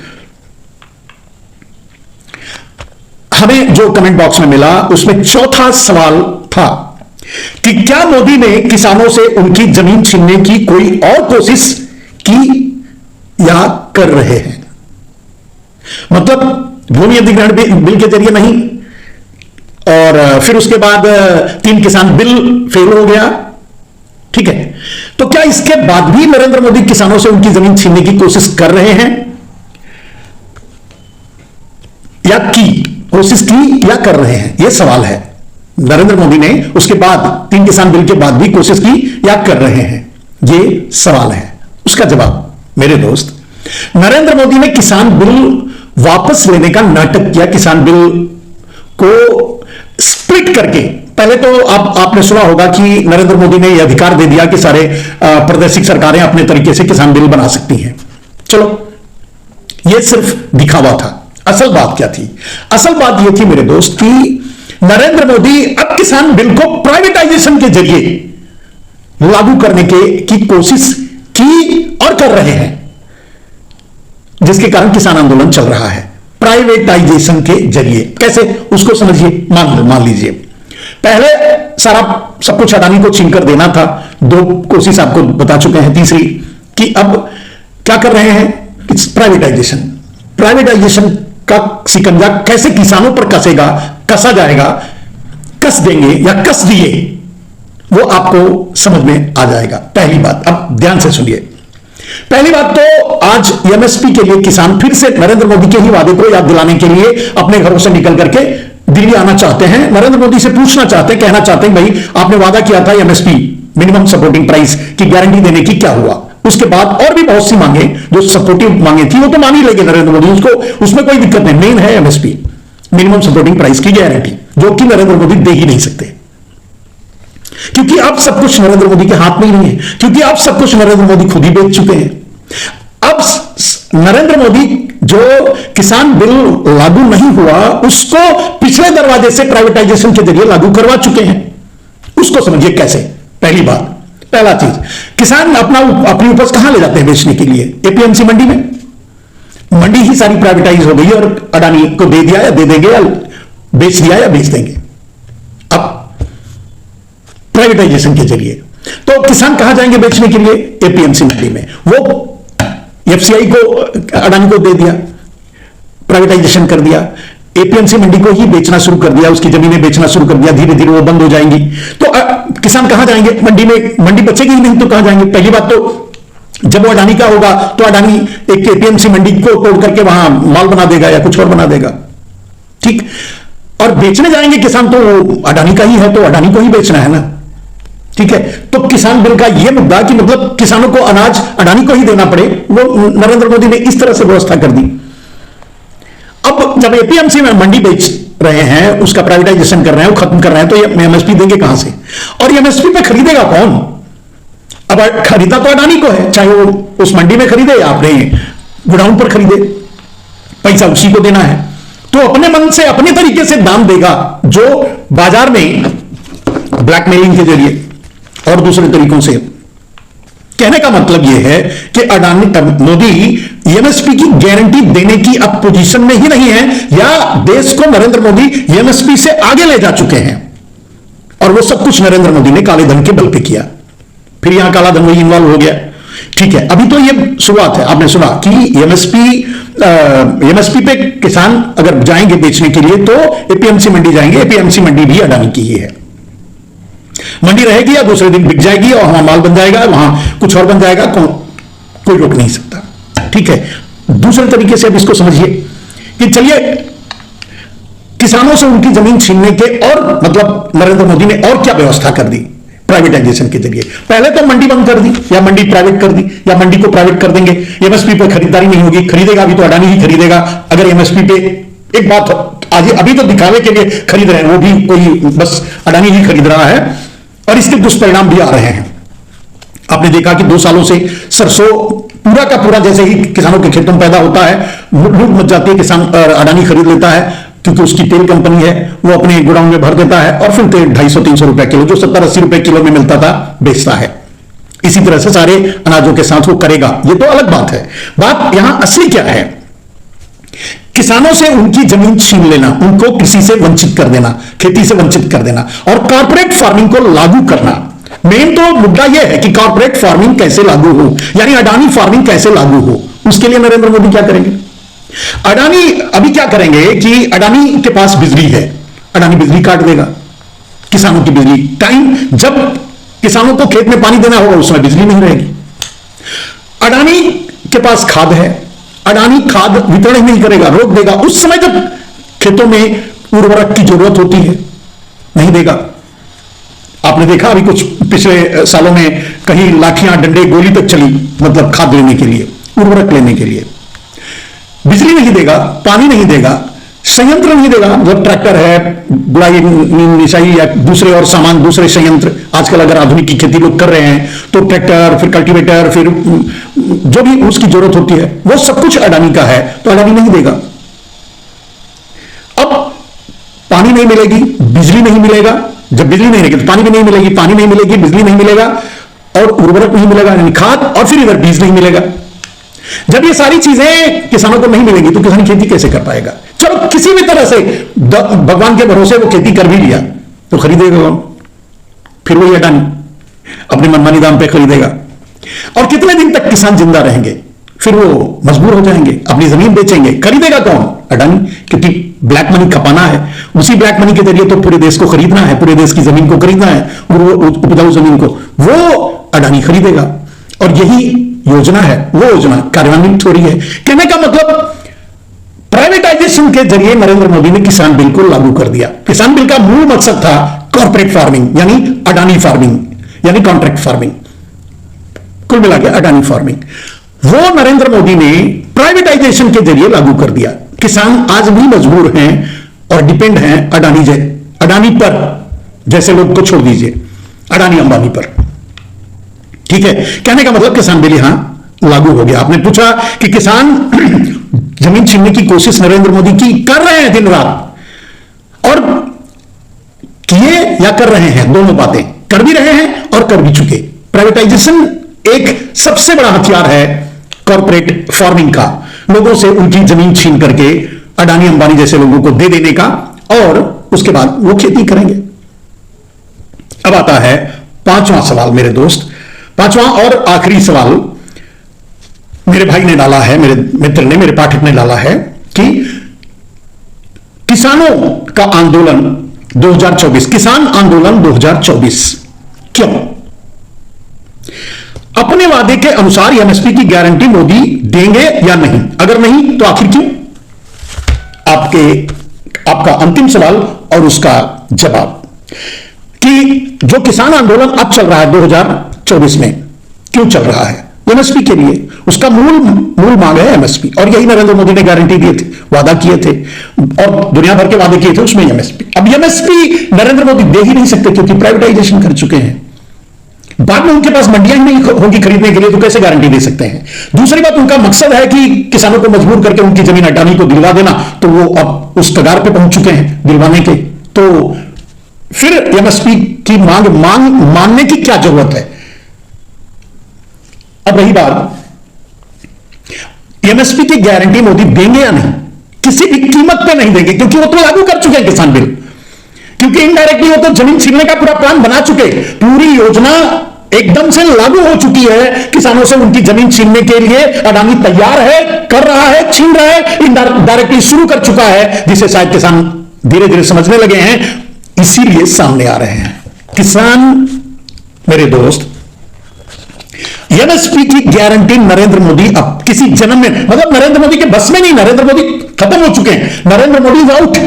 हमें जो कमेंट बॉक्स में मिला उसमें चौथा सवाल था कि क्या मोदी ने किसानों से उनकी जमीन छीनने की कोई और कोशिश की या कर रहे हैं? मतलब भूमि अधिग्रहण बिल के जरिए नहीं, और फिर उसके बाद 3 किसान बिल फेल हो गया, ठीक है। तो क्या इसके बाद भी नरेंद्र मोदी किसानों से उनकी जमीन छीनने की कोशिश कर रहे हैं, या कोशिश की या कर रहे हैं? यह सवाल है। नरेंद्र मोदी ने उसके बाद 3 किसान बिल के बाद भी कोशिश की या कर रहे हैं, यह सवाल है। उसका जवाब मेरे दोस्त, नरेंद्र मोदी ने किसान बिल वापस लेने का नाटक किया। किसान बिल को स्प्लिट करके, पहले तो आपने सुना होगा कि नरेंद्र मोदी ने यह अधिकार दे दिया कि सारे प्रादेशिक सरकारें अपने तरीके से किसान बिल बना सकती हैं। चलो, यह सिर्फ दिखावा था। असल बात क्या थी? असल बात यह थी मेरे दोस्त कि नरेंद्र मोदी अब किसान बिल को प्राइवेटाइजेशन के जरिए लागू करने की कोशिश की और कर रहे हैं, जिसके कारण किसान आंदोलन चल रहा है प्राइवेटाइजेशन के जरिए। कैसे, उसको समझिए। मान लीजिए पहले सारा सब कुछ अडानी को छीन कर देना था। 2 कोशिश आपको बता चुके हैं। तीसरी कि अब क्या कर रहे हैं, प्राइवेटाइजेशन। प्राइवेटाइजेशन का शिकंजा कैसे किसानों पर कसा जाएगा, कस देंगे या कस दिए, वो आपको समझ में आ जाएगा। पहली बात, अब ध्यान से सुनिए। पहली बात तो आज एमएसपी के लिए किसान फिर से नरेंद्र मोदी के ही वादे को याद दिलाने के लिए अपने घरों से निकल करके दिल्ली आना चाहते हैं, नरेंद्र मोदी से पूछना चाहते हैं, कहना चाहते हैं भाई आपने वादा किया था एमएसपी मिनिमम सपोर्टिंग प्राइस की गारंटी देने की, क्या हुआ। उसके बाद और भी बहुत सी मांगे जो सपोर्टिव मांगे थी वो तो मान ही लेंगे नरेंद्र मोदी, उसको उसमें कोई दिक्कत नहीं। मेन है एमएसपी मिनिमम सपोर्टिंग प्राइस की गारंटी, जो कि नरेंद्र मोदी दे ही नहीं सकते, क्योंकि अब सब कुछ नरेंद्र मोदी के हाथ में ही नहीं है, क्योंकि अब सब कुछ नरेंद्र मोदी खुद ही बेच चुके हैं। अब नरेंद्र मोदी जो किसान बिल लागू नहीं हुआ उसको पिछले दरवाजे से प्राइवेटाइजेशन के जरिए लागू करवा चुके हैं। उसको समझिए कैसे। पहली बात, पहला चीज, किसान अपनी उपज कहां ले जाते हैं बेचने के लिए, एपीएमसी मंडी में। मंडी ही सारी प्राइवेटाइज हो गई और अडानी को दे दिया या दे देंगे या बेच दिया या बेच देंगे अब प्राइवेटाइजेशन के जरिए। तो किसान कहां जाएंगे बेचने के लिए, एपीएमसी मंडी में। वो एफसीआई को अडानी को दे दिया, प्राइवेटाइजेशन कर दिया, एपीएमसी मंडी को ही बेचना शुरू कर दिया, उसकी जमीनें बेचना शुरू कर दिया, धीरे धीरे वो बंद हो जाएंगी। तो किसान कहां जाएंगे, मंडी में, मंडी बचेगी ही नहीं तो कहां जाएंगे। पहली बात तो जब वो अडानी का होगा तो अडानी एक एपीएमसी मंडी को तोड़ करके वहां माल बना देगा या कुछ और बना देगा, ठीक। और बेचने जाएंगे किसान तो अडानी का ही है, तो अडानी को ही बेचना है ना, ठीक है। तो किसान बिल का यह मुद्दा कि मतलब किसानों को अनाज अडानी को ही देना पड़े, वो नरेंद्र मोदी ने इस तरह से व्यवस्था कर दी। अब जब एपीएमसी में मंडी बेच रहे हैं, उसका प्राइवेटाइजेशन कर रहे हैं, वो खत्म कर रहे हैं, तो ये एमएसपी देंगे कहां से, और एमएसपी पे खरीदेगा कौन। अब खरीदा तो अडानी को है, चाहे वो उस मंडी में खरीदे या अपने गोडाउन पर खरीदे, पैसा उसी को देना है। तो अपने मन से अपने तरीके से दाम देगा, जो बाजार में ब्लैकमेलिंग के जरिए और दूसरे तरीकों से। कहने का मतलब यह है कि अडानी मोदी एमएसपी की गारंटी देने की अब पोजीशन में ही नहीं है, या देश को नरेंद्र मोदी एमएसपी से आगे ले जा चुके हैं, और वो सब कुछ नरेंद्र मोदी ने काले धन के बल पे किया। फिर यहां काला धन वही इन्वॉल्व हो गया, ठीक है। अभी तो ये शुरुआत है। आपने सुना कि एमएसपी पे किसान अगर जाएंगे बेचने के लिए तो एपीएमसी मंडी जाएंगे, एपीएमसी मंडी भी अडानी की ही है। मंडी रहेगी या दूसरे दिन बिक जाएगी और वहां माल बन जाएगा, वहां कुछ और बन जाएगा, कोई रोक नहीं सकता, ठीक है। दूसरे तरीके से अब इसको समझिए कि चलिए किसानों से उनकी जमीन छीनने के और मतलब नरेंद्र मोदी ने और क्या व्यवस्था कर दी प्राइवेटाइजेशन के जरिए। पहले तो मंडी बंद कर दी या मंडी प्राइवेट कर दी या मंडी को प्राइवेट कर देंगे, एमएसपी पर खरीदारी नहीं होगी, खरीदेगा अभी तो अडानी ही खरीदेगा। अगर एमएसपी पे एक बात आज अभी तो दिखावे के लिए खरीद रहे हैं, वो भी कोई बस अडानी ही खरीद रहा है, और इसके दुष्परिणाम भी आ रहे हैं। आपने देखा कि 2 सालों से सरसों पूरा का पूरा जैसे ही किसानों के खेतों में पैदा होता है लूट मच जाती है, किसान अडानी खरीद लेता है, क्योंकि उसकी तेल कंपनी है, वो अपने गोडाउन में भर देता है और फिर तेल 250-300 रुपए किलो, जो 70-80 रुपए किलो में मिलता था, बेचता है। इसी तरह से सारे अनाजों के साथ वो करेगा, ये तो अलग बात है। बात यहां असली क्या है, किसानों से उनकी जमीन छीन लेना, उनको कृषि से वंचित कर देना, खेती से वंचित कर देना, और कॉर्पोरेट फार्मिंग को लागू करना। मेन तो मुद्दा यह है कि कॉर्पोरेट फार्मिंग कैसे लागू हो, यानी अडानी फार्मिंग कैसे लागू हो। उसके लिए नरेंद्र मोदी क्या करेंगे, अडानी अभी क्या करेंगे कि अडानी के पास बिजली है, अडानी बिजली काट देगा, किसानों की बिजली, टाइम जब किसानों को खेत में पानी देना होगा उसमें बिजली नहीं रहेगी। अडानी के पास खाद है, अडानी खाद वितरण ही नहीं करेगा, रोक देगा। उस समय जब खेतों में उर्वरक की जरूरत होती है नहीं देगा। आपने देखा अभी कुछ पिछले सालों में कहीं लाठियां डंडे गोली तक चली, मतलब खाद लेने के लिए, उर्वरक लेने के लिए। बिजली नहीं देगा, पानी नहीं देगा, संयंत्र नहीं देगा, मतलब ट्रैक्टर है, बुलाई निशाई या दूसरे और सामान, दूसरे संयंत्र। आजकल अगर आधुनिक की खेती लोग कर रहे हैं तो ट्रैक्टर, फिर कल्टीवेटर, फिर जो भी उसकी जरूरत होती है वो सब कुछ अडानी का है, तो अडानी नहीं देगा। अब पानी नहीं मिलेगी, बिजली नहीं मिलेगा, जब बिजली नहीं रहेगी तो पानी भी नहीं मिलेगी, पानी नहीं मिलेगी, बिजली नहीं मिलेगा, और उर्वरक नहीं मिलेगा यानी खाद, और फिर इधर बीज नहीं मिलेगा। जब ये सारी चीजें किसानों को नहीं मिलेंगी तो किसान खेती कैसे कर पाएगा। चलो किसी भी तरह से भगवान के भरोसे वो खेती कर भी लिया तो खरीदेगा कौन, फिर वही अडानी अपने मनमानी दाम पे खरीदेगा। और कितने दिन तक किसान जिंदा रहेंगे? फिर वो मजबूर हो जाएंगे, अपनी जमीन बेचेंगे। खरीदेगा कौन? अडानी, क्योंकि ब्लैक मनी खपाना है। उसी ब्लैक मनी के जरिए तो पूरे देश को खरीदना है, पूरे देश की जमीन को खरीदना है, और वो उपजाऊ जमीन को वो अडानी खरीदेगा। और यही योजना है, वो योजना कार्यान्वित हो रही है। कहने का मतलब प्राइवेटाइजेशन के जरिए नरेंद्र मोदी ने किसान बिल को लागू कर दिया। किसान बिल का मूल मकसद था कॉर्पोरेट फार्मिंग, यानी अडानी फार्मिंग, यानी कॉन्ट्रैक्ट फार्मिंग, कुल मिला के अडानी फार्मिंग। वो नरेंद्र मोदी ने प्राइवेटाइजेशन के जरिए लागू कर दिया। किसान आज भी मजबूर हैं और डिपेंड हैं अडानी पर, जैसे लोग को छोड़ दीजिए, अडानी अंबानी पर। ठीक है, कहने का मतलब किसान बिल यहां लागू हो गया। आपने पूछा कि किसान जमीन छीनने की कोशिश नरेंद्र मोदी की कर रहे हैं दिन रात, और किए या कर रहे हैं, दोनों बातें कर भी रहे हैं और कर भी चुके। प्राइवेटाइजेशन एक सबसे बड़ा हथियार है कॉर्पोरेट फार्मिंग का, लोगों से उनकी जमीन छीन करके अडानी अंबानी जैसे लोगों को दे देने का, और उसके बाद वो खेती करेंगे। अब आता है पांचवां सवाल मेरे दोस्त, पांचवां और आखिरी सवाल मेरे भाई ने डाला है, मेरे मित्र ने, मेरे पाठक ने डाला है कि किसानों का आंदोलन 2024, किसान आंदोलन 2024 क्यों? अपने वादे के अनुसार एमएसपी की गारंटी मोदी देंगे या नहीं? अगर नहीं तो आखिर क्यों? आपका अंतिम सवाल और उसका जवाब कि जो किसान आंदोलन अब चल रहा है 2024 में, क्यों चल रहा है? एमएसपी के लिए। उसका मूल मांग है एमएसपी, और यही नरेंद्र मोदी ने गारंटी दिए थे, वादा किए थे, और दुनिया भर के वादे किए थे, उसमें एमएसपी। अब एमएसपी नरेंद्र मोदी दे ही नहीं सकते क्योंकि प्राइवेटाइजेशन कर चुके हैं। बाद में उनके पास मंडियां ही नहीं होंगी खरीदने के लिए, तो कैसे गारंटी दे सकते हैं? दूसरी बात, उनका मकसद है कि किसानों को मजबूर करके उनकी जमीन अडानी को दिलवा देना, तो वो अब उस कगार पे पहुंच चुके हैं दिलवाने के। तो फिर एमएसपी की मांग मानने की क्या जरूरत है? अब रही बात, एमएसपी की गारंटी मोदी देंगे या नहीं? किसी भी कीमत पे नहीं देंगे, क्योंकि वो तो लागू कर चुके हैं किसान बिल, क्योंकि इनडायरेक्टली वो तो जमीन छीनने का पूरा प्लान बना चुके, पूरी योजना एकदम से लागू हो चुकी है। किसानों से उनकी जमीन छीनने के लिए अडानी तैयार है, कर रहा है, छीन रहा है, इनडायरेक्टली शुरू कर चुका है, जिसे शायद किसान धीरे धीरे समझने लगे हैं, इसीलिए सामने आ रहे हैं। किसान मेरे दोस्त, एमएसपी की गारंटी नरेंद्र मोदी अब किसी जन्म में, मतलब नरेंद्र मोदी के बस में नहीं, नरेंद्र मोदी खत्म हो चुके हैं, नरेंद्र मोदी इज आउट।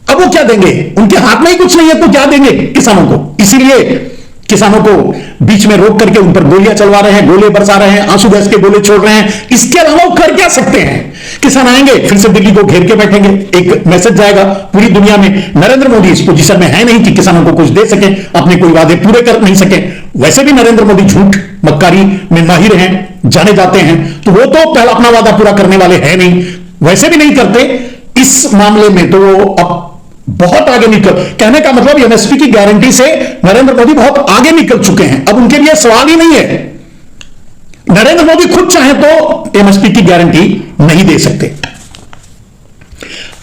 अब वो क्या देंगे? उनके हाथ में ही कुछ नहीं है, तो क्या देंगे किसानों को? इसीलिए किसानों को बीच में रोक करके उन पर गोलियां चलवा रहे हैं, गोले बरसा रहे हैं, आंसू गैस के गोले छोड़ रहे हैं। इसके अलावा वो कर क्या सकते हैं? किसान आएंगे, फिर से दिल्ली को घेर के बैठेंगे, एक मैसेज जाएगा पूरी दुनिया में, नरेंद्र मोदी इस पोजीशन में है नहीं कि किसानों को कुछ दे सके, अपने कोई वादे पूरे कर नहीं सके। वैसे भी नरेंद्र मोदी झूठ मक्कारी में माहिर हैं, जाने जाते हैं, तो वो तो पहला अपना वादा पूरा करने वाले हैं नहीं, वैसे भी नहीं करते। इस मामले में तो वो अब बहुत आगे निकल, कहने का मतलब एमएसपी की गारंटी से नरेंद्र मोदी बहुत आगे निकल चुके हैं। अब उनके लिए सवाल ही नहीं है, नरेंद्र मोदी खुद चाहे तो एमएसपी की गारंटी नहीं दे सकते।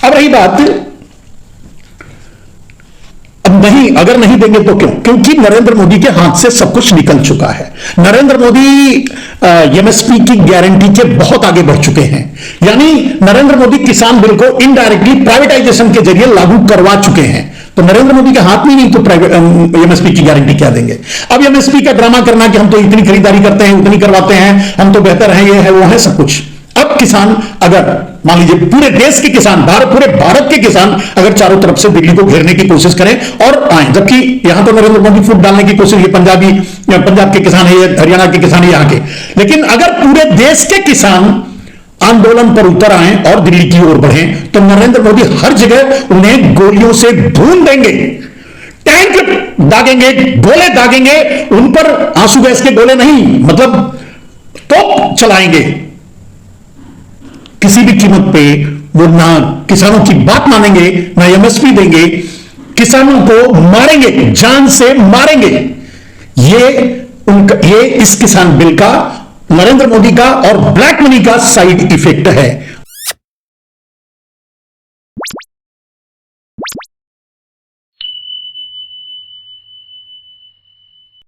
अब रही बात, अब नहीं, अगर नहीं देंगे तो क्यों? क्योंकि नरेंद्र मोदी के हाथ से सब कुछ निकल चुका है। नरेंद्र मोदी एमएसपी की गारंटी के बहुत आगे बढ़ चुके हैं, यानी नरेंद्र मोदी किसान बिल को इनडायरेक्टली प्राइवेटाइजेशन के जरिए लागू करवा चुके हैं। तो नरेंद्र मोदी के हाथ में नहीं, तो प्राइवेट एमएसपी की गारंटी क्या देंगे? अब एमएसपी का ड्रामा करना कि हम तो इतनी खरीदारी करते हैं, उतनी करवाते हैं, हम तो बेहतर हैं, ये है वो है, सब कुछ। अब किसान, अगर मान लीजिए पूरे देश के किसान, पूरे भारत के किसान अगर चारों तरफ से दिल्ली को घेरने की कोशिश करें और आए, जबकि यहां तो नरेंद्र मोदी फूट डालने की कोशिश, ये पंजाब के किसान है, ये हरियाणा के किसान है यहां के, लेकिन अगर पूरे देश के किसान आंदोलन पर उतर आए और दिल्ली की ओर बढ़े, तो नरेंद्र मोदी हर जगह उन्हें गोलियों से भून देंगे, टैंक दागेंगे, गोले दागेंगे, उन पर आंसू गैस के गोले नहीं, मतलब तोप चलाएंगे। किसी भी कीमत पे वो ना किसानों की बात मानेंगे, ना एमएसपी देंगे, किसानों को मारेंगे, जान से मारेंगे। ये इस किसान बिल का, नरेंद्र मोदी का और ब्लैक मनी का साइड इफेक्ट है।